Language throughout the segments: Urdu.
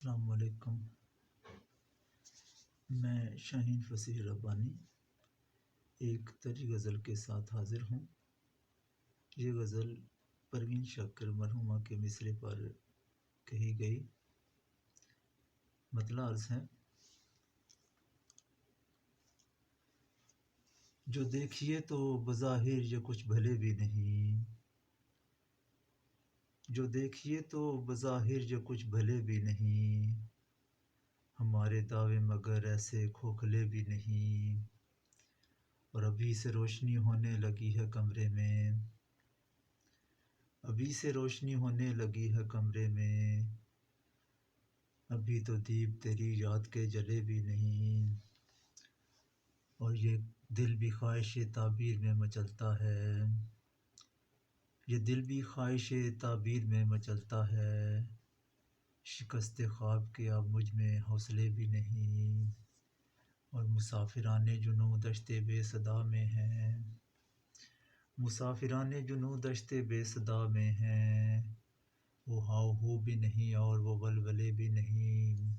السلام علیکم۔ میں شاہین فصیح ربانی ایک طری غزل کے ساتھ حاضر ہوں۔ یہ غزل پروین شاکر مرحومہ کے مصرے پر کہی گئی۔ مطلع عرض ہے: جو دیکھیے تو بظاہر یہ کچھ بھلے بھی نہیں، جو دیکھیے تو بظاہر یہ کچھ بھلے بھی نہیں، ہمارے دعوے مگر ایسے کھوکھلے بھی نہیں، اور ابھی سے روشنی ہونے لگی ہے کمرے میں، ابھی سے روشنی ہونے لگی ہے کمرے میں، ابھی تو دیپ تیری یاد کے جلے بھی نہیں، اور یہ دل بھی خواہش تعبیر میں مچلتا ہے، یہ دل بھی خواہش تعبیر میں مچلتا ہے، شکست خواب کے اب مجھ میں حوصلے بھی نہیں، اور مسافران جنوں دشت بے صدا میں ہیں، مسافران جنوں دشت بے صدا میں ہیں، وہ ہاؤ ہو بھی نہیں اور وہ ولولے بھی نہیں،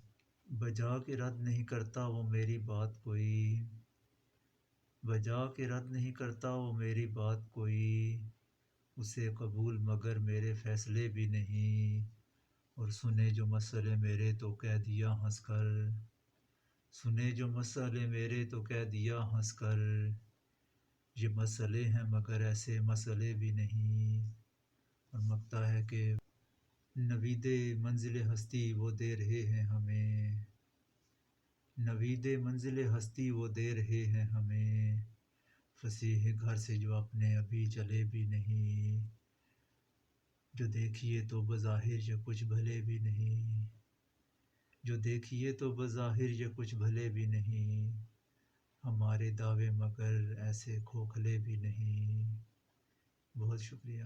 بجا کے رد نہیں کرتا وہ میری بات کوئی، بجا کے رد نہیں کرتا وہ میری بات کوئی، اسے قبول مگر میرے فیصلے بھی نہیں، اور سنے جو مسئلے میرے تو کہہ دیا ہنس کر، سنے جو مسئلے میرے تو کہہ دیا ہنس کر، یہ مسئلے ہیں مگر ایسے مسئلے بھی نہیں، اور مکتا ہے کہ نوید منزل ہستی وہ دے رہے ہیں ہمیں، نوید منزل ہستی وہ دے رہے ہیں ہمیں، فصیح گھر سے جو اپنے ابھی چلے بھی نہیں، جو دیکھیے تو بظاہر یہ کچھ بھلے بھی نہیں، جو دیکھیے تو بظاہر یہ کچھ بھلے بھی نہیں، ہمارے دعوے مگر ایسے کھوکھلے بھی نہیں۔ بہت شکریہ۔